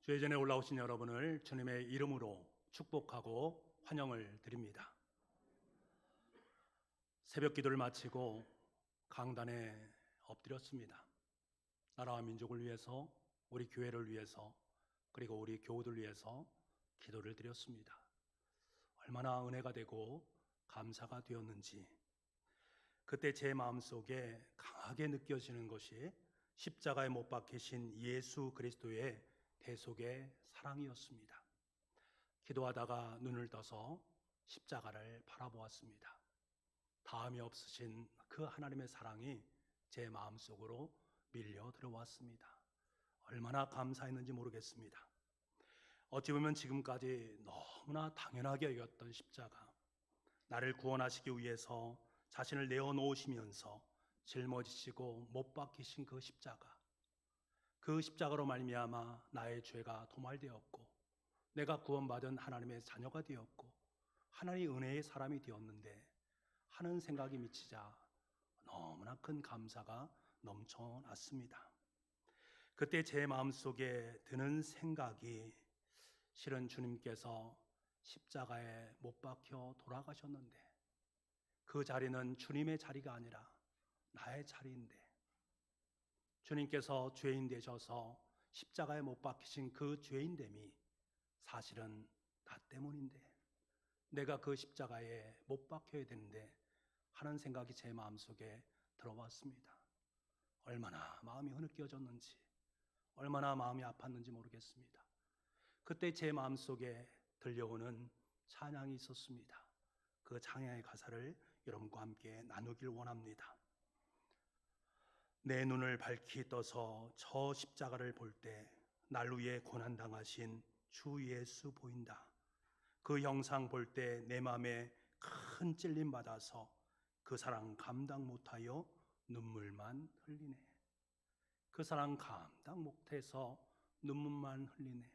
주의 전에 올라오신 여러분을 주님의 이름으로 축복하고 환영을 드립니다. 새벽 기도를 마치고 강단에 엎드렸습니다. 나라와 민족을 위해서, 우리 교회를 위해서, 그리고 우리 교우들 위해서 기도를 드렸습니다. 얼마나 은혜가 되고 감사가 되었는지, 그때 제 마음속에 강하게 느껴지는 것이 십자가에 못 박히신 예수 그리스도의 대속의 사랑이었습니다. 기도하다가 눈을 떠서 십자가를 바라보았습니다. 다음이 없으신 그 하나님의 사랑이 제 마음속으로 밀려 들어왔습니다. 얼마나 감사했는지 모르겠습니다. 어찌 보면 지금까지 너무나 당연하게 여겼던 십자가, 나를 구원하시기 위해서 자신을 내어놓으시면서 짊어지시고 못 박히신 그 십자가, 그 십자가로 말미암아 나의 죄가 도말되었고 내가 구원받은 하나님의 자녀가 되었고 하나님의 은혜의 사람이 되었는데 하는 생각이 미치자 너무나 큰 감사가 넘쳐났습니다. 그때 제 마음속에 드는 생각이, 실은 주님께서 십자가에 못 박혀 돌아가셨는데 그 자리는 주님의 자리가 아니라 나의 자리인데, 주님께서 죄인 되셔서 십자가에 못 박히신 그 죄인됨이 사실은 나 때문인데, 내가 그 십자가에 못 박혀야 되는데 하는 생각이 제 마음속에 들어왔습니다. 얼마나 마음이 흐느껴졌는지, 얼마나 마음이 아팠는지 모르겠습니다. 그때 제 마음속에 들려오는 찬양이 있었습니다. 그 찬양의 가사를 여러분과 함께 나누길 원합니다. 내 눈을 밝히 떠서 저 십자가를 볼 때 날 위해 고난당하신 주 예수 보인다. 그 형상 볼 때 내 마음에 큰 찔림 받아서 그 사랑 감당 못하여 눈물만 흘리네. 그 사랑 감당 못해서 눈물만 흘리네.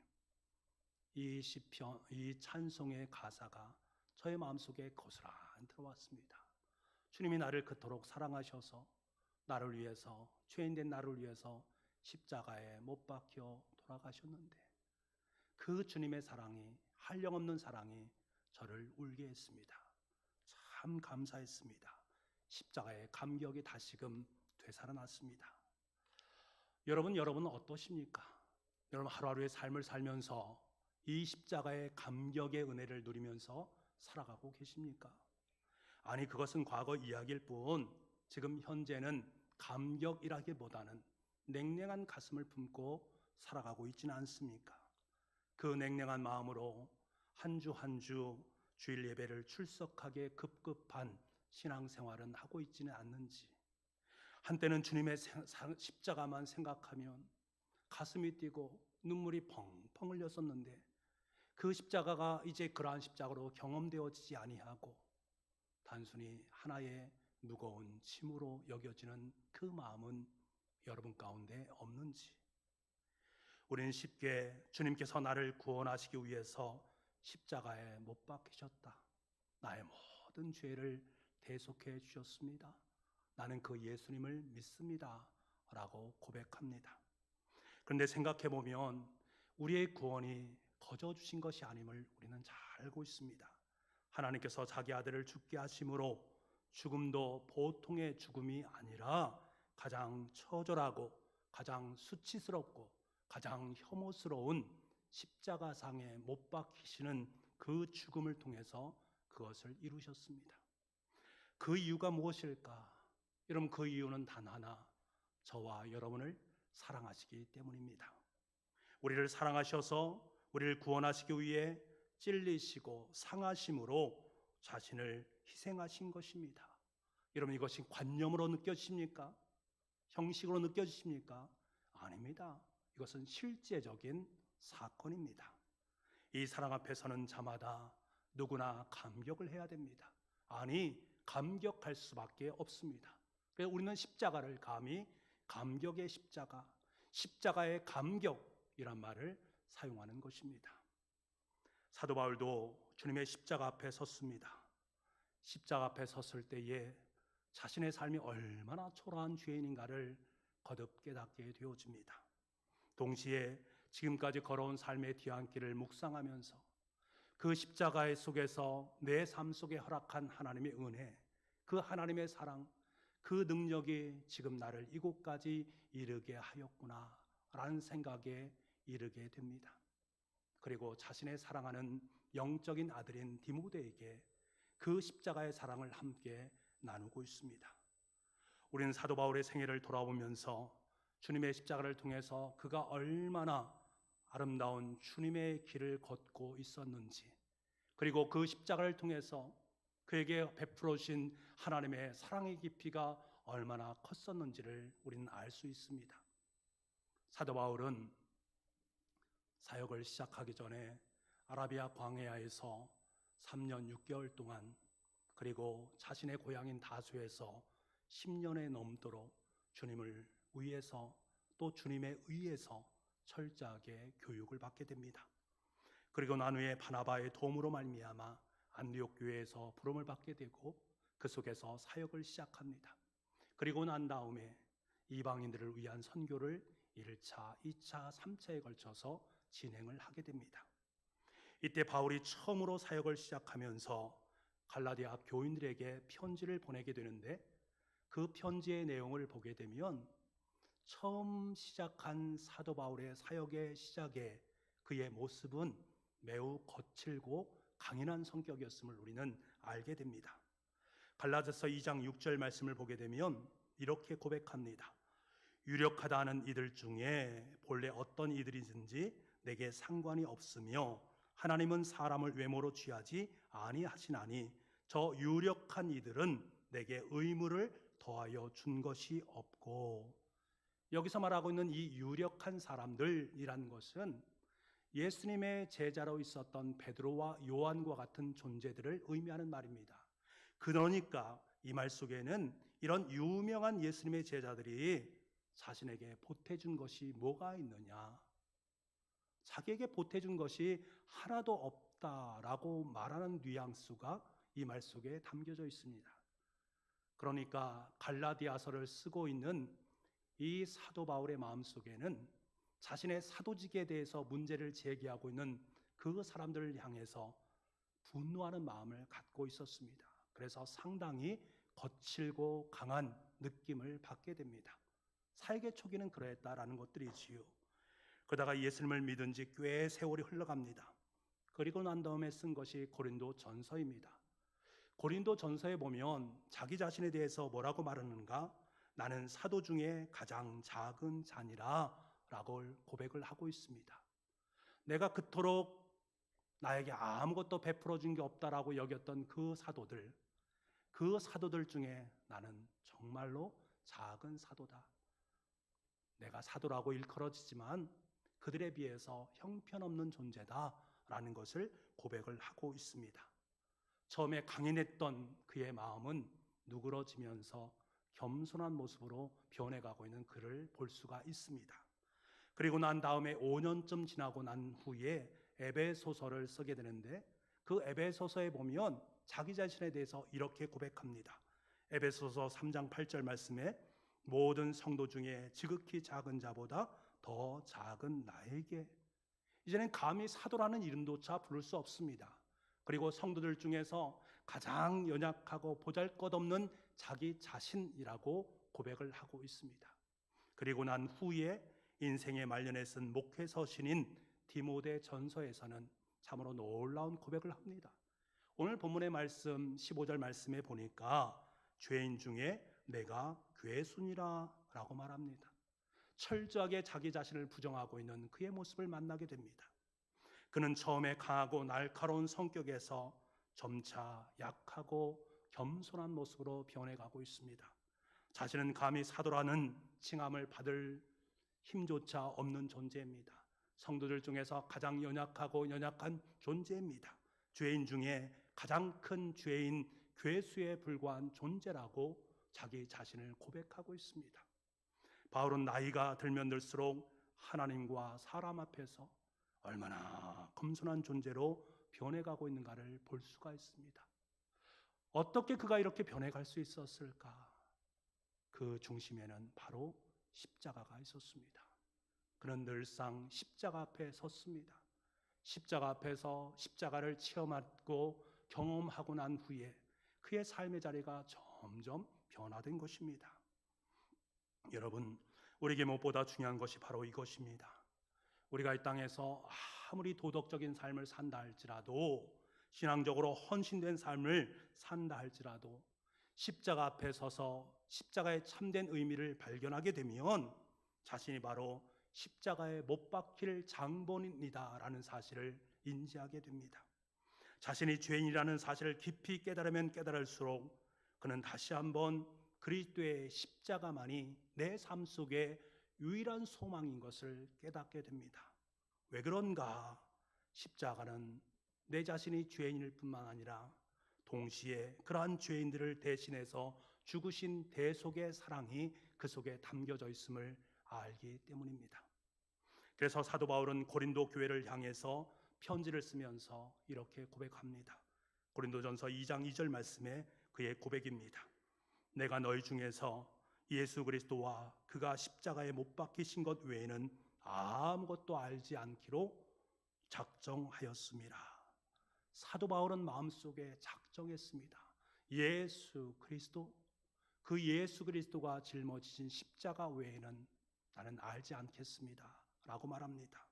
이 시편, 이 찬송의 가사가 저의 마음속에 고스란히 들어왔습니다. 주님이 나를 그토록 사랑하셔서 나를 위해서, 죄인된 나를 위해서 십자가에 못 박혀 돌아가셨는데 그 주님의 사랑이, 한량없는 사랑이 저를 울게 했습니다. 참 감사했습니다. 십자가의 감격이 다시금 되살아났습니다. 여러분 어떠십니까? 여러분 하루하루의 삶을 살면서 이 십자가의 감격의 은혜를 누리면서 살아가고 계십니까? 아니, 그것은 과거 이야기일 뿐 지금 현재는 감격이라기보다는 냉랭한 가슴을 품고 살아가고 있지는 않습니까? 그 냉랭한 마음으로 한 주 한 주 주일 예배를 출석하기에 급급한 신앙생활은 하고 있지는 않는지, 한때는 주님의 십자가만 생각하면 가슴이 뛰고 눈물이 펑펑 흘렸었는데 그 십자가가 이제 그러한 십자가로 경험되어지지 아니하고 단순히 하나의 무거운 짐으로 여겨지는 그 마음은 여러분 가운데 없는지, 우리는 쉽게 주님께서 나를 구원하시기 위해서 십자가에 못 박히셨다, 나의 모든 죄를 대속해 주셨습니다, 나는 그 예수님을 믿습니다 라고 고백합니다. 그런데 생각해 보면 우리의 구원이 거저 주신 것이 아님을 우리는 잘 알고 있습니다. 하나님께서 자기 아들을 죽게 하심으로 죽음도 보통의 죽음이 아니라 가장 처절하고 가장 수치스럽고 가장 혐오스러운 십자가상에 못 박히시는 그 죽음을 통해서 그것을 이루셨습니다. 그 이유가 무엇일까? 여러분, 그 이유는 단 하나, 저와 여러분을 사랑하시기 때문입니다. 우리를 사랑하셔서 우리를 구원하시기 위해 찔리시고 상하심으로 자신을 희생하신 것입니다. 여러분, 이것이 관념으로 느껴지십니까? 형식으로 느껴지십니까? 아닙니다. 이것은 실제적인 사건입니다. 이 사랑 앞에 서는 자마다 누구나 감격을 해야 됩니다. 아니, 감격할 수밖에 없습니다. 그래서 우리는 십자가를 감히 감격의 십자가, 십자가의 감격이란 말을 사용하는 것입니다. 사도 바울도 주님의 십자가 앞에 섰습니다. 십자가 앞에 섰을 때에 자신의 삶이 얼마나 초라한 죄인인가를 거듭 깨닫게 되어집니다. 동시에 지금까지 걸어온 삶의 뒤안길을 묵상하면서 그 십자가의 속에서 내 삶 속에 허락한 하나님의 은혜, 그 하나님의 사랑, 그 능력이 지금 나를 이곳까지 이르게 하였구나 라는 생각에 이르게 됩니다. 그리고 자신의 사랑하는 영적인 아들인 디모데에게 그 십자가의 사랑을 함께 나누고 있습니다. 우리는 사도 바울의 생애를 돌아보면서 주님의 십자가를 통해서 그가 얼마나 아름다운 주님의 길을 걷고 있었는지, 그리고 그 십자가를 통해서 그에게 베풀어 주신 하나님의 사랑의 깊이가 얼마나 컸었는지를 우리는 알 수 있습니다. 사도 바울은 사역을 시작하기 전에 아라비아 광야에서 3년 6개월 동안, 그리고 자신의 고향인 다수에서 10년에 넘도록 주님을 위해서, 또 주님의 의에서 철저하게 교육을 받게 됩니다. 그리고 난 후에 바나바의 도움으로 말미암아 안디옥 교회에서 부름을 받게 되고 그 속에서 사역을 시작합니다. 그리고 난 다음에 이방인들을 위한 선교를 1차, 2차, 3차에 걸쳐서 진행을 하게 됩니다. 이때 바울이 처음으로 사역을 시작하면서 갈라디아 교인들에게 편지를 보내게 되는데, 그 편지의 내용을 보게 되면 처음 시작한 사도 바울의 사역의 시작에 그의 모습은 매우 거칠고 강인한 성격이었음을 우리는 알게 됩니다. 갈라디아서 2장 6절 말씀을 보게 되면 이렇게 고백합니다. 유력하다 하는 이들 중에 본래 어떤 이들이든지 내게 상관이 없으며 하나님은 사람을 외모로 취하지 아니하시나니 저 유력한 이들은 내게 의무를 더하여 준 것이 없고. 여기서 말하고 있는 이 유력한 사람들이란 것은 예수님의 제자로 있었던 베드로와 요한과 같은 존재들을 의미하는 말입니다. 그러니까 이 말 속에는 이런 유명한 예수님의 제자들이 자신에게 보태준 것이 뭐가 있느냐, 자기에게 보태준 것이 하나도 없다라고 말하는 뉘앙스가 이 말 속에 담겨져 있습니다. 그러니까 갈라디아서를 쓰고 있는 이 사도 바울의 마음속에는 자신의 사도직에 대해서 문제를 제기하고 있는 그 사람들을 향해서 분노하는 마음을 갖고 있었습니다. 그래서 상당히 거칠고 강한 느낌을 받게 됩니다. 사역의 초기는 그랬다라는 것들이지요. 그러다가 예수님을 믿은 지 꽤 세월이 흘러갑니다. 그리고 난 다음에 쓴 것이 고린도 전서입니다. 고린도 전서에 보면 자기 자신에 대해서 뭐라고 말하는가? 나는 사도 중에 가장 작은 자니라 라고 고백을 하고 있습니다. 내가 그토록 나에게 아무것도 베풀어 준 게 없다라고 여겼던 그 사도들 중에 나는 정말로 작은 사도다. 내가 사도라고 일컬어지지만 그들에 비해서 형편없는 존재다라는 것을 고백을 하고 있습니다. 처음에 강인했던 그의 마음은 누그러지면서 겸손한 모습으로 변해가고 있는 그를 볼 수가 있습니다. 그리고 난 다음에 5년쯤 지나고 난 후에 에베소서를 쓰게 되는데, 그 에베소서에 보면 자기 자신에 대해서 이렇게 고백합니다. 에베소서 3장 8절 말씀에 모든 성도 중에 지극히 작은 자보다 더 작은 나에게. 이제는 감히 사도라는 이름조차 부를 수 없습니다. 그리고 성도들 중에서 가장 연약하고 보잘것없는 자기 자신이라고 고백을 하고 있습니다. 그리고 난 후에 인생의 말년에 쓴 목회서신인 디모데 전서에서는 참으로 놀라운 고백을 합니다. 오늘 본문의 말씀 15절 말씀에 보니까 죄인 중에 내가 괴순이라 라고 말합니다. 철저하게 자기 자신을 부정하고 있는 그의 모습을 만나게 됩니다. 그는 처음에 강하고 날카로운 성격에서 점차 약하고 겸손한 모습으로 변해가고 있습니다. 자신은 감히 사도라는 칭함을 받을 힘조차 없는 존재입니다. 성도들 중에서 가장 연약한 존재입니다. 죄인 중에 가장 큰 죄인, 괴수에 불과한 존재라고 자기 자신을 고백하고 있습니다. 바울은 나이가 들면 들수록 하나님과 사람 앞에서 얼마나 겸손한 존재로 변해가고 있는가를 볼 수가 있습니다. 어떻게 그가 이렇게 변해갈 수 있었을까? 그 중심에는 바로 십자가가 있었습니다. 그는 늘상 십자가 앞에 섰습니다. 십자가 앞에서 십자가를 체험하고 경험하고 난 후에 그의 삶의 자리가 점점 변화된 것입니다. 여러분, 우리에게 무엇보다 중요한 것이 바로 이것입니다. 우리가 이 땅에서 아무리 도덕적인 삶을 산다 할지라도, 신앙적으로 헌신된 삶을 산다 할지라도 십자가 앞에 서서 십자가의 참된 의미를 발견하게 되면 자신이 바로 십자가에 못 박힐 장본인이다라는 사실을 인지하게 됩니다. 자신이 죄인이라는 사실을 깊이 깨달으면 깨달을수록 그는 다시 한번 그리스도의 십자가만이 내 삶 속에 유일한 소망인 것을 깨닫게 됩니다. 왜 그런가? 십자가는 내 자신이 죄인일 뿐만 아니라 동시에 그러한 죄인들을 대신해서 죽으신 대속의 사랑이 그 속에 담겨져 있음을 알기 때문입니다. 그래서 사도 바울은 고린도 교회를 향해서 편지를 쓰면서 이렇게 고백합니다. 고린도전서 2장 2절 말씀에 그의 고백입니다. 내가 너희 중에서 예수 그리스도와 그가 십자가에 못 박히신 것 외에는 아무것도 알지 않기로 작정하였습니다. 사도 바울은 마음속에 작정했습니다. 예수 그리스도, 그 예수 그리스도가 짊어지신 십자가 외에는 나는 알지 않겠습니다 라고 말합니다.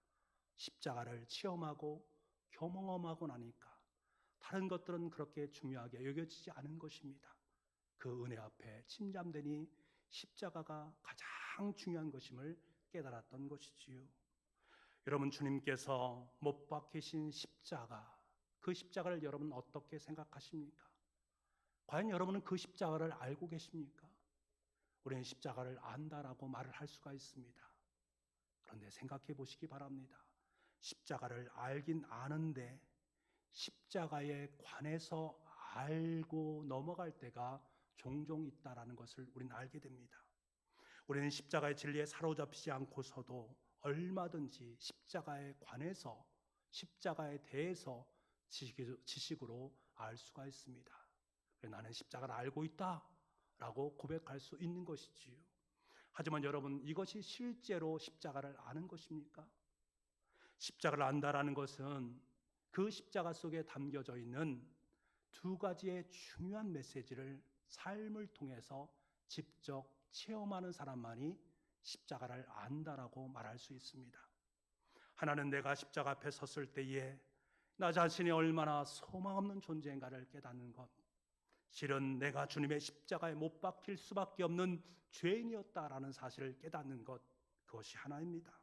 십자가를 체험하고 경험하고 나니까 다른 것들은 그렇게 중요하게 여겨지지 않은 것입니다. 그 은혜 앞에 침잠되니 십자가가 가장 중요한 것임을 깨달았던 것이지요. 여러분, 주님께서 못 박히신 십자가, 그 십자가를 여러분 어떻게 생각하십니까? 과연 여러분은 그 십자가를 알고 계십니까? 우리는 십자가를 안다라고 말을 할 수가 있습니다. 그런데 생각해 보시기 바랍니다. 십자가를 알긴 아는데 십자가에 관해서 알고 넘어갈 때가 종종 있다라는 것을 우리는 알게 됩니다. 우리는 십자가의 진리에 사로잡히지 않고서도 얼마든지 십자가에 관해서, 십자가에 대해서 지식으로 알 수가 있습니다. 나는 십자가를 알고 있다라고 고백할 수 있는 것이지요. 하지만 여러분, 이것이 실제로 십자가를 아는 것입니까? 십자가를 안다라는 것은 그 십자가 속에 담겨져 있는 두 가지의 중요한 메시지를 삶을 통해서 직접 체험하는 사람만이 십자가를 안다라고 말할 수 있습니다. 하나는 내가 십자가 앞에 섰을 때에 나 자신이 얼마나 소망 없는 존재인가를 깨닫는 것, 실은 내가 주님의 십자가에 못 박힐 수밖에 없는 죄인이었다라는 사실을 깨닫는 것, 그것이 하나입니다.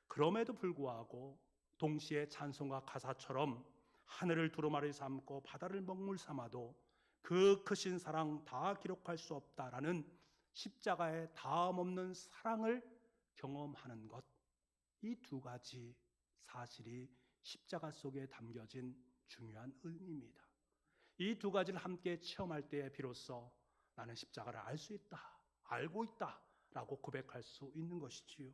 그럼에도 불구하고 동시에 찬송가 가사처럼 하늘을 두루마리 삼고 바다를 먹물 삼아도 그 크신 사랑 다 기록할 수 없다라는 십자가의 다음 없는 사랑을 경험하는 것, 이 두 가지 사실이 십자가 속에 담겨진 중요한 의미입니다. 이 두 가지를 함께 체험할 때에 비로소 나는 십자가를 알 수 있다, 알고 있다 라고 고백할 수 있는 것이지요.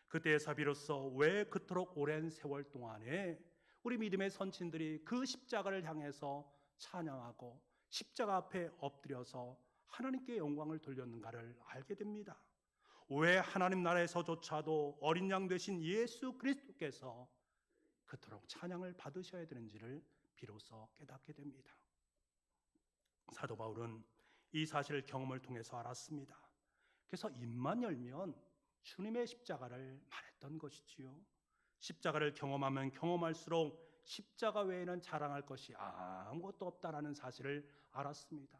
그때에서 비로소 왜 그토록 오랜 세월 동안에 우리 믿음의 선친들이 그 십자가를 향해서 찬양하고 십자가 앞에 엎드려서 하나님께 영광을 돌렸는가를 알게 됩니다. 왜 하나님 나라에서조차도 어린 양 되신 예수 그리스도께서 그토록 찬양을 받으셔야 되는지를 비로소 깨닫게 됩니다. 사도 바울은 이 사실을 경험을 통해서 알았습니다. 그래서 입만 열면 주님의 십자가를 말했던 것이지요. 십자가를 경험하면 경험할수록 십자가 외에는 자랑할 것이 아무것도 없다라는 사실을 알았습니다.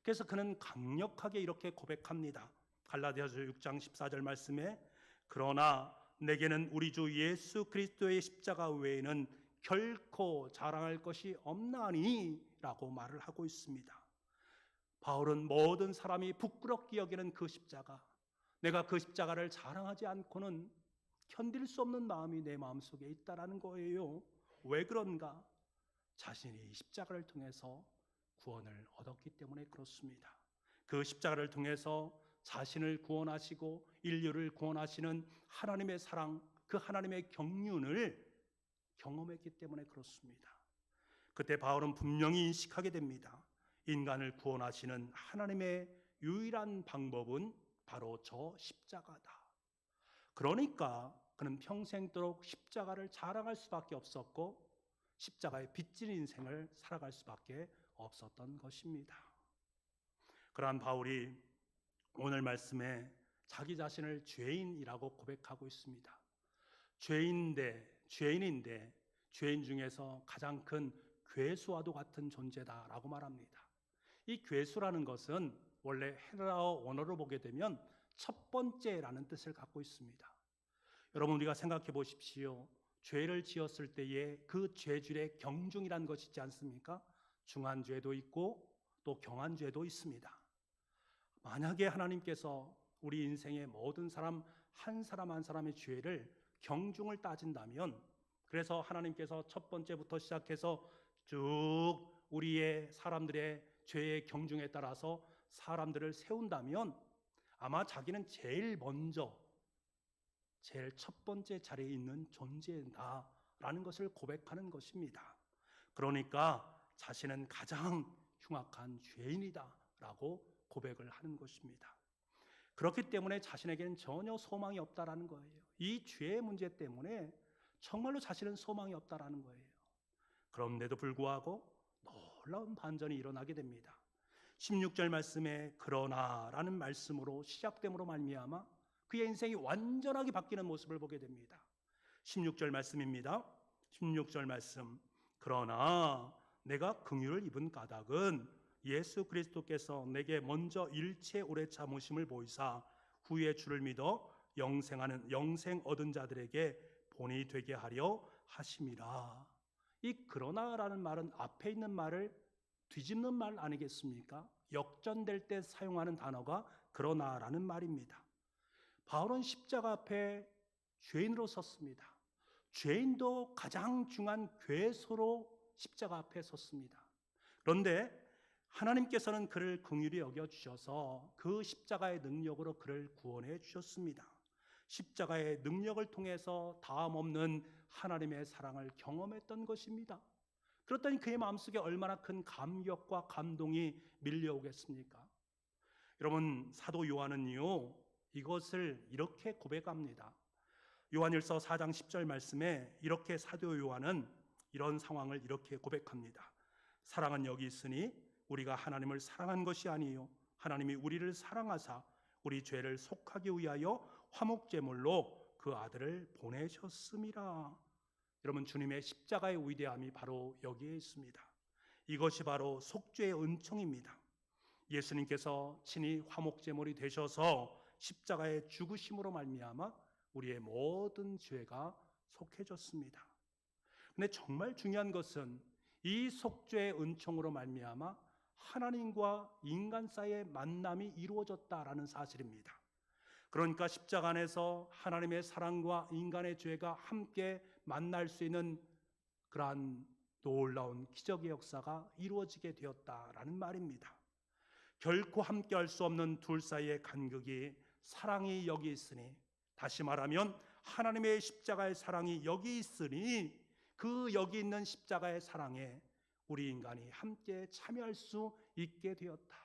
그래서 그는 강력하게 이렇게 고백합니다. 갈라디아서 6장 14절 말씀에 그러나 내게는 우리 주 예수 그리스도의 십자가 외에는 결코 자랑할 것이 없나니 라고 말을 하고 있습니다. 바울은 모든 사람이 부끄럽게 여기는 그 십자가, 내가 그 십자가를 자랑하지 않고는 견딜 수 없는 마음이 내 마음속에 있다라는 거예요. 왜 그런가? 자신이 십자가를 통해서 구원을 얻었기 때문에 그렇습니다. 그 십자가를 통해서 자신을 구원하시고 인류를 구원하시는 하나님의 사랑, 그 하나님의 경륜을 경험했기 때문에 그렇습니다. 그때 바울은 분명히 인식하게 됩니다. 인간을 구원하시는 하나님의 유일한 방법은 바로 저 십자가다. 그러니까 그는 평생도록 십자가를 자랑할 수밖에 없었고 십자가에 빚진 인생을 살아갈 수밖에 없었던 것입니다. 그러한 바울이 오늘 말씀에 자기 자신을 죄인이라고 고백하고 있습니다. 죄인인데 죄인 중에서 가장 큰 괴수와도 같은 존재다라고 말합니다. 이 괴수라는 것은 원래 헤브라어 원어로 보게 되면 첫 번째라는 뜻을 갖고 있습니다. 여러분, 우리가 생각해 보십시오. 죄를 지었을 때에 그 죄줄에 경중이라는 것이 있지 않습니까? 중한 죄도 있고 또 경한 죄도 있습니다. 만약에 하나님께서 우리 인생의 모든 사람 한 사람 한 사람의 죄를 경중을 따진다면, 그래서 하나님께서 첫 번째부터 시작해서 쭉 우리의 사람들의 죄의 경중에 따라서 사람들을 세운다면 아마 자기는 제일 첫 번째 자리에 있는 존재다라는 것을 고백하는 것입니다. 그러니까 자신은 가장 흉악한 죄인이다라고 고백을 하는 것입니다. 그렇기 때문에 자신에게는 전혀 소망이 없다라는 거예요. 이 죄의 문제 때문에 정말로 자신은 소망이 없다라는 거예요. 그런데도 불구하고 놀라운 반전이 일어나게 됩니다. 16절 말씀에 그러나라는 말씀으로 시작됨으로 말미암아 그의 인생이 완전하게 바뀌는 모습을 보게 됩니다. 16절 말씀입니다. 16절 말씀. 그러나 내가 긍휼을 입은 까닭은 예수 그리스도께서 내게 먼저 일체 오래 참으심을 보이사 후에 주를 믿어 영생 얻은 자들에게 본이 되게 하려 하심이라. 이 그러나라는 말은 앞에 있는 말을 뒤집는 말 아니겠습니까? 역전될 때 사용하는 단어가 그러나라는 말입니다. 바울은 십자가 앞에 죄인으로 섰습니다. 죄인도 가장 중한 괴소로 십자가 앞에 섰습니다. 그런데 하나님께서는 그를 긍휼히 여겨주셔서 그 십자가의 능력으로 그를 구원해 주셨습니다. 십자가의 능력을 통해서 다함없는 하나님의 사랑을 경험했던 것입니다. 그렇다니 그의 마음속에 얼마나 큰 감격과 감동이 밀려오겠습니까? 여러분, 사도 요한은요 이것을 이렇게 고백합니다. 요한일서 4장 10절 말씀에 이렇게 사도 요한은 이런 상황을 이렇게 고백합니다. 사랑은 여기 있으니 우리가 하나님을 사랑한 것이 아니요 하나님이 우리를 사랑하사 우리 죄를 속하기 위하여 화목제물로 그 아들을 보내셨음이라. 여러분, 주님의 십자가의 위대함이 바로 여기에 있습니다. 이것이 바로 속죄의 은총입니다. 예수님께서 친히 화목제물이 되셔서 십자가의 죽으심으로 말미암아 우리의 모든 죄가 속해졌습니다. 근데 정말 중요한 것은 이 속죄의 은총으로 말미암아 하나님과 인간 사이의 만남이 이루어졌다라는 사실입니다. 그러니까 십자가 안에서 하나님의 사랑과 인간의 죄가 함께 만날 수 있는 그러한 놀라운 기적의 역사가 이루어지게 되었다라는 말입니다. 결코 함께할 수 없는 둘 사이의 간극이, 사랑이 여기 있으니, 다시 말하면 하나님의 십자가의 사랑이 여기 있으니 그 여기 있는 십자가의 사랑에 우리 인간이 함께 참여할 수 있게 되었다.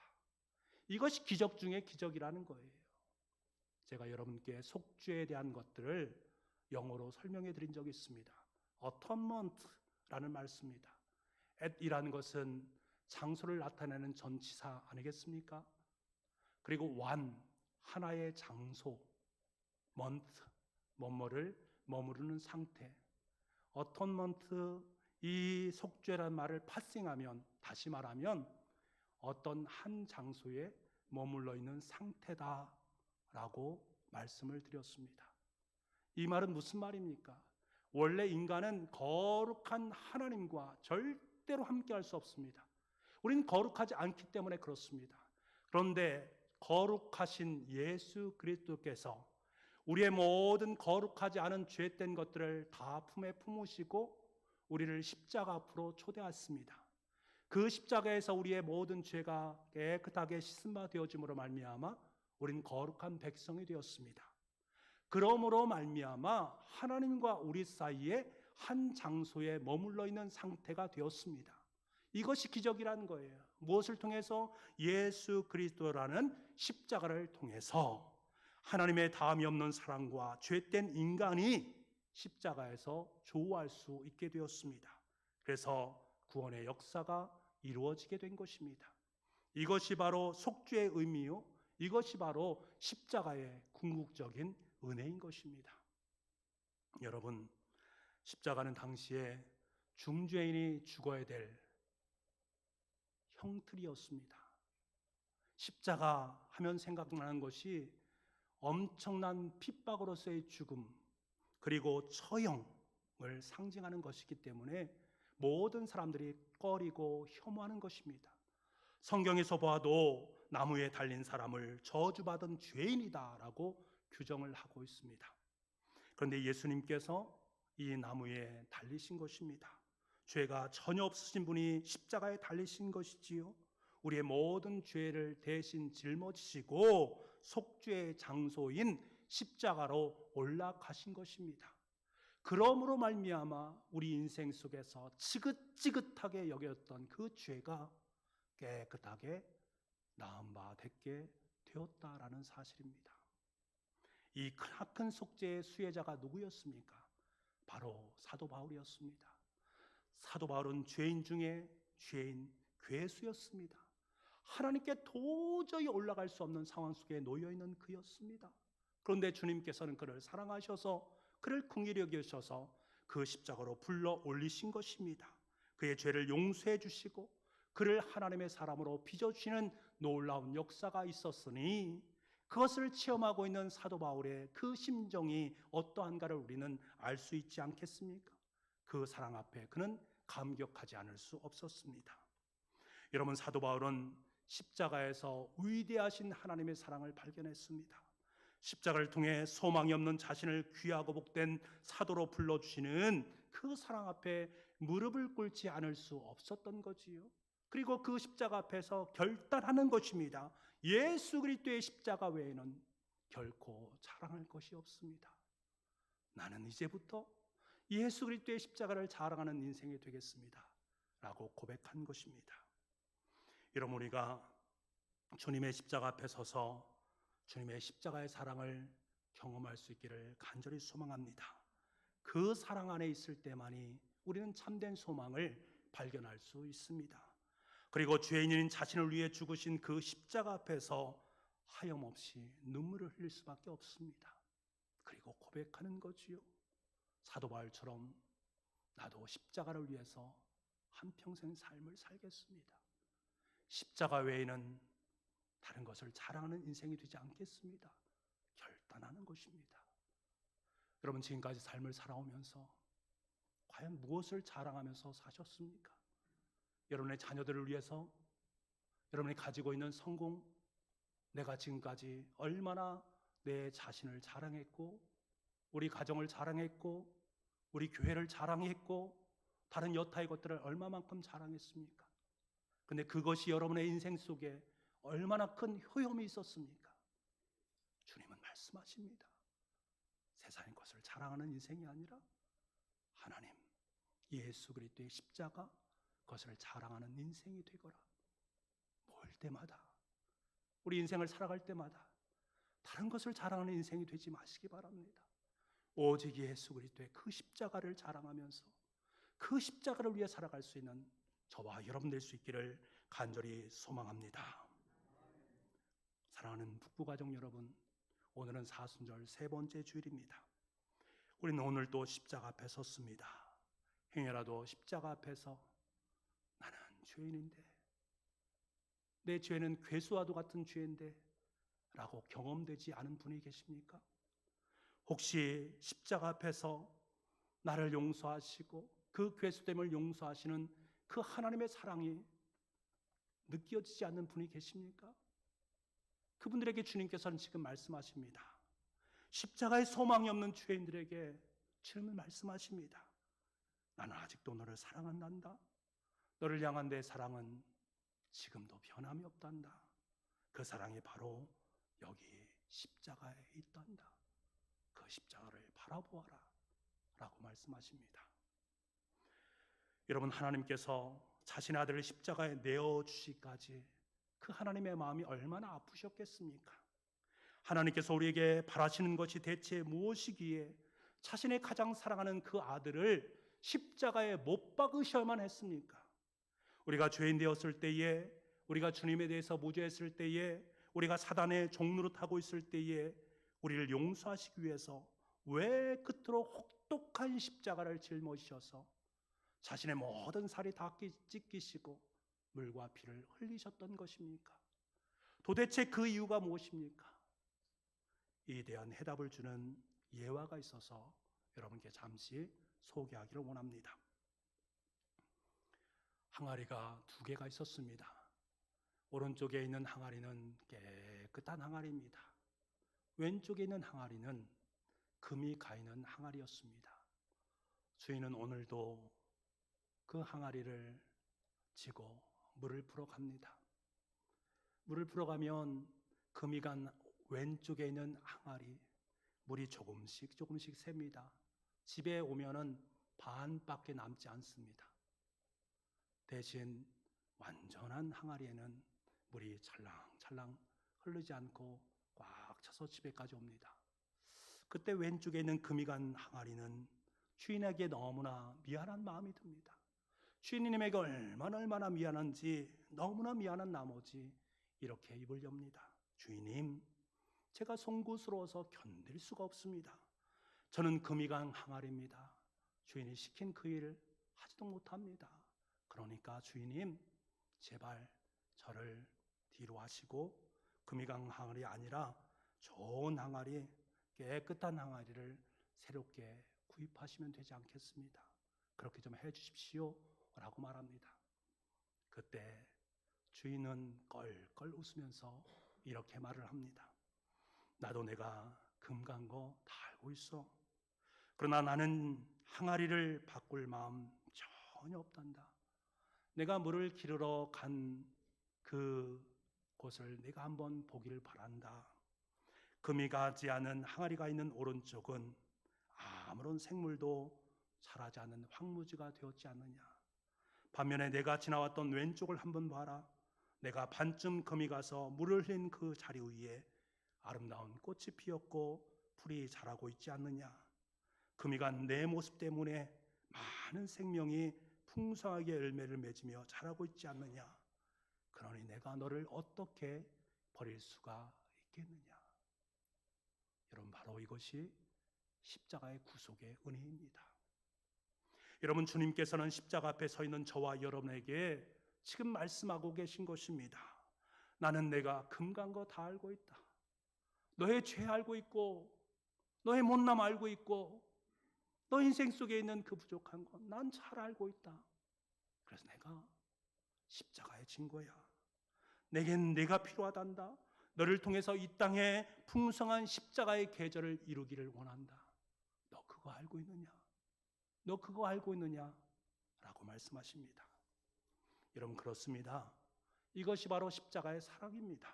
이것이 기적 중에 기적이라는 거예요. 제가 여러분께 속죄에 대한 것들을 영어로 설명해 드린 적이 있습니다. atonement라는 말씀입니다. at이라는 것은 장소를 나타내는 전치사 아니겠습니까? 그리고 one, 하나의 장소, month, 뭐뭐를 머무르는 상태. atonement, 이 속죄라는 말을 파싱하면, 다시 말하면 어떤 한 장소에 머물러 있는 상태다라고 말씀을 드렸습니다. 이 말은 무슨 말입니까? 원래 인간은 거룩한 하나님과 절대로 함께할 수 없습니다. 우리는 거룩하지 않기 때문에 그렇습니다. 그런데 거룩하신 예수 그리스도께서 우리의 모든 거룩하지 않은 죄된 것들을 다 품에 품으시고 우리를 십자가 앞으로 초대하였습니다. 그 십자가에서 우리의 모든 죄가 깨끗하게 씻음 바 되어짐으로 말미암아 우리는 거룩한 백성이 되었습니다. 그러므로 말미암아 하나님과 우리 사이에 한 장소에 머물러 있는 상태가 되었습니다. 이것이 기적이라는 거예요. 무엇을 통해서? 예수 그리스도라는 십자가를 통해서 하나님의 다함이 없는 사랑과 죄된 인간이 십자가에서 조우할 수 있게 되었습니다. 그래서 구원의 역사가 이루어지게 된 것입니다. 이것이 바로 속죄의 의미요, 이것이 바로 십자가의 궁극적인 은혜인 것입니다. 여러분, 십자가는 당시에 중죄인이 죽어야 될 형틀이었습니다. 십자가 하면 생각나는 것이 엄청난 핍박으로서의 죽음, 그리고 처형을 상징하는 것이기 때문에 모든 사람들이 꺼리고 혐오하는 것입니다. 성경에서 봐도 나무에 달린 사람을 저주받은 죄인이다라고 규정을 하고 있습니다. 그런데 예수님께서 이 나무에 달리신 것입니다. 죄가 전혀 없으신 분이 십자가에 달리신 것이지요. 우리의 모든 죄를 대신 짊어지시고 속죄의 장소인 십자가로 올라가신 것입니다. 그러므로 말미암아 우리 인생 속에서 지긋지긋하게 여겼던 그 죄가 깨끗하게 나은 바 됐게 되었다라는 사실입니다. 이 크나큰 속죄의 수혜자가 누구였습니까? 바로 사도 바울이었습니다. 사도 바울은 죄인 중에 죄인, 괴수였습니다. 하나님께 도저히 올라갈 수 없는 상황 속에 놓여있는 그였습니다. 그런데 주님께서는 그를 사랑하셔서 그를 긍휼히 여기셔서 그 십자가로 불러 올리신 것입니다. 그의 죄를 용서해 주시고 그를 하나님의 사람으로 빚어주시는 놀라운 역사가 있었으니 그것을 체험하고 있는 사도 바울의 그 심정이 어떠한가를 우리는 알 수 있지 않겠습니까? 그 사랑 앞에 그는 감격하지 않을 수 없었습니다. 여러분, 사도 바울은 십자가에서 위대하신 하나님의 사랑을 발견했습니다. 십자가를 통해 소망이 없는 자신을 귀하고 복된 사도로 불러주시는 그 사랑 앞에 무릎을 꿇지 않을 수 없었던 거지요. 그리고 그 십자가 앞에서 결단하는 것입니다. 예수 그리스도의 십자가 외에는 결코 자랑할 것이 없습니다. 나는 이제부터 예수 그리스도의 십자가를 자랑하는 인생이 되겠습니다 라고 고백한 것입니다. 여러분, 우리가 주님의 십자가 앞에 서서 주님의 십자가의 사랑을 경험할 수 있기를 간절히 소망합니다. 그 사랑 안에 있을 때만이 우리는 참된 소망을 발견할 수 있습니다. 그리고 죄인인 자신을 위해 죽으신 그 십자가 앞에서 하염없이 눈물을 흘릴 수밖에 없습니다. 그리고 고백하는 거지요. 사도 바울처럼 나도 십자가를 위해서 한평생 삶을 살겠습니다. 십자가 외에는 다른 것을 자랑하는 인생이 되지 않겠습니다. 결단하는 것입니다. 여러분, 지금까지 삶을 살아오면서 과연 무엇을 자랑하면서 사셨습니까? 여러분의 자녀들을 위해서, 여러분이 가지고 있는 성공, 내가 지금까지 얼마나 내 자신을 자랑했고, 우리 가정을 자랑했고, 우리 교회를 자랑했고, 다른 여타의 것들을 얼마만큼 자랑했습니까? 근데 그것이 여러분의 인생 속에 얼마나 큰 효험이 있었습니까? 주님은 말씀하십니다. 세상의 것을 자랑하는 인생이 아니라 하나님, 예수 그리스도의 십자가, 그것을 자랑하는 인생이 되거라. 볼 때마다, 우리 인생을 살아갈 때마다 다른 것을 자랑하는 인생이 되지 마시기 바랍니다. 오직 예수 그리스도의 그 십자가를 자랑하면서 그 십자가를 위해 살아갈 수 있는 저와 여러분 될 수 있기를 간절히 소망합니다. 사랑하는 북부가족 여러분, 오늘은 사순절 세 번째 주일입니다. 우리는 오늘 또 십자가 앞에 섰습니다. 행여라도 십자가 앞에서 나는 죄인인데, 내 죄는 괴수와도 같은 죄인데 라고 경험되지 않은 분이 계십니까? 혹시 십자가 앞에서 나를 용서하시고 그 괴수됨을 용서하시는 그 하나님의 사랑이 느껴지지 않는 분이 계십니까? 그분들에게 주님께서는 지금 말씀하십니다. 십자가에 소망이 없는 죄인들에게 주님은 말씀하십니다. 나는 아직도 너를 사랑한단다. 너를 향한 내 사랑은 지금도 변함이 없단다. 그 사랑이 바로 여기 십자가에 있단다. 그 십자가를 바라보아라 라고 말씀하십니다. 여러분, 하나님께서 자신의 아들을 십자가에 내어주시기까지 그 하나님의 마음이 얼마나 아프셨겠습니까? 하나님께서 우리에게 바라시는 것이 대체 무엇이기에 자신의 가장 사랑하는 그 아들을 십자가에 못 박으셔야만 했습니까? 우리가 죄인 되었을 때에, 우리가 주님에 대해서 무죄했을 때에, 우리가 사단의 종노릇하고 있을 때에 우리를 용서하시기 위해서 왜 그토록 혹독한 십자가를 짊어지셔서 자신의 모든 살이 다 찢기시고 물과 피를 흘리셨던 것입니까? 도대체 그 이유가 무엇입니까? 이에 대한 해답을 주는 예화가 있어서 여러분께 잠시 소개하기를 원합니다. 항아리가 두 개가 있었습니다. 오른쪽에 있는 항아리는 깨끗한 항아리입니다. 왼쪽에 있는 항아리는 금이 가 있는 항아리였습니다. 주인은 오늘도 그 항아리를 지고 물을 풀어 갑니다. 물을 풀어 가면 금이 간 왼쪽에 있는 항아리, 물이 조금씩 셉니다. 집에 오면은 반밖에 남지 않습니다. 대신 완전한 항아리에는 물이 찰랑찰랑 흐르지 않고 꽉 차서 집에까지 옵니다. 그때 왼쪽에 있는 금이 간 항아리는 주인에게 너무나 미안한 마음이 듭니다. 주인님에게 얼마나 미안한지, 너무나 미안한 나머지 이렇게 입을 엽니다. 주인님, 제가 송구스러워서 견딜 수가 없습니다. 저는 금이 간 항아리입니다. 주인이 시킨 그 일을 하지도 못합니다. 그러니까 주인님, 제발 저를 뒤로 하시고 금이 간 항아리 아니라 좋은 항아리, 깨끗한 항아리를 새롭게 구입하시면 되지 않겠습니다. 그렇게 좀 해주십시오 라고 말합니다. 그때 주인은 껄껄 웃으면서 이렇게 말을 합니다. 나도 내가 금 간 거 다 알고 있어. 그러나 나는 항아리를 바꿀 마음 전혀 없단다. 내가 물을 기르러 간 그 곳을 내가 한번 보기를 바란다. 금이 가지 않은 항아리가 있는 오른쪽은 아무런 생물도 자라지 않는 황무지가 되었지 않느냐. 반면에 내가 지나왔던 왼쪽을 한번 봐라. 내가 반쯤 금이 가서 물을 흘린 그 자리 위에 아름다운 꽃이 피었고 풀이 자라고 있지 않느냐. 금이 간 내 모습 때문에 많은 생명이 풍성하게 열매를 맺으며 자라고 있지 않느냐. 그러니 내가 너를 어떻게 버릴 수가 있겠느냐. 여러분, 바로 이것이 십자가의 구속의 은혜입니다. 여러분, 주님께서는 십자가 앞에 서 있는 저와 여러분에게 지금 말씀하고 계신 것입니다. 나는 내가 금 간 거 다 알고 있다. 너의 죄 알고 있고, 너의 못남 알고 있고, 너 인생 속에 있는 그 부족한 거 난 잘 알고 있다. 그래서 내가 십자가에 진 거야. 내겐 내가 필요하단다. 너를 통해서 이 땅에 풍성한 십자가의 계절을 이루기를 원한다. 너 그거 알고 있느냐? 너 그거 알고 있느냐? 라고 말씀하십니다. 여러분, 그렇습니다. 이것이 바로 십자가의 사랑입니다.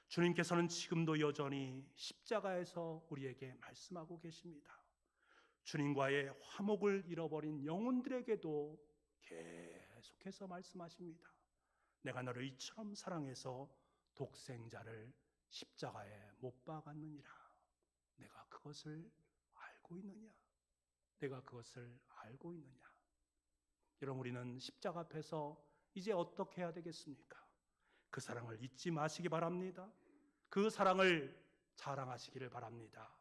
주님께서는 지금도 여전히 십자가에서 우리에게 말씀하고 계십니다. 주님과의 화목을 잃어버린 영혼들에게도 계속해서 말씀하십니다. 내가 너를 이처럼 사랑해서 독생자를 십자가에 못 박았느니라. 내가 그것을 알고 있느냐? 내가 그것을 알고 있느냐? 여러분, 우리는 십자가 앞에서 이제 어떻게 해야 되겠습니까? 그 사랑을 잊지 마시기 바랍니다. 그 사랑을 자랑하시기를 바랍니다.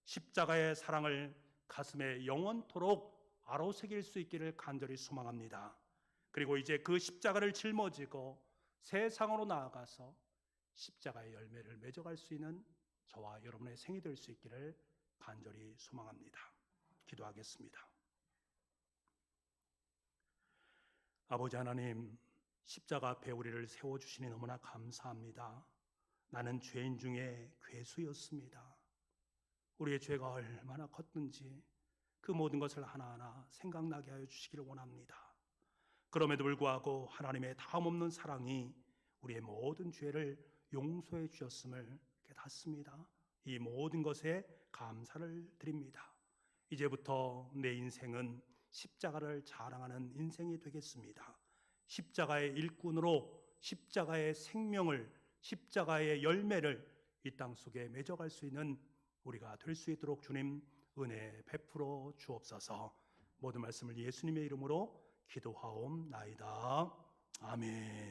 십자가의 사랑을 가슴에 영원토록 아로새길 수 있기를 간절히 소망합니다. 그리고 이제 그 십자가를 짊어지고 세상으로 나아가서 십자가의 열매를 맺어갈 수 있는 저와 여러분의 생이 될 수 있기를 간절히 소망합니다. 기도하겠습니다. 아버지 하나님, 십자가 앞에 우리를 세워주시니 너무나 감사합니다. 나는 죄인 중에 괴수였습니다. 우리의 죄가 얼마나 컸든지 그 모든 것을 하나하나 생각나게 하여 주시기를 원합니다. 그럼에도 불구하고 하나님의 다음없는 사랑이 우리의 모든 죄를 용서해 주셨음을 깨닫습니다. 이 모든 것에 감사를 드립니다. 이제부터 내 인생은 십자가를 자랑하는 인생이 되겠습니다. 십자가의 일꾼으로 십자가의 생명을, 십자가의 열매를 이 땅 속에 맺어갈 수 있는 우리가 될 수 있도록 주님 은혜 베풀어 주옵소서. 모든 말씀을 예수님의 이름으로 기도하옵나이다. 아멘.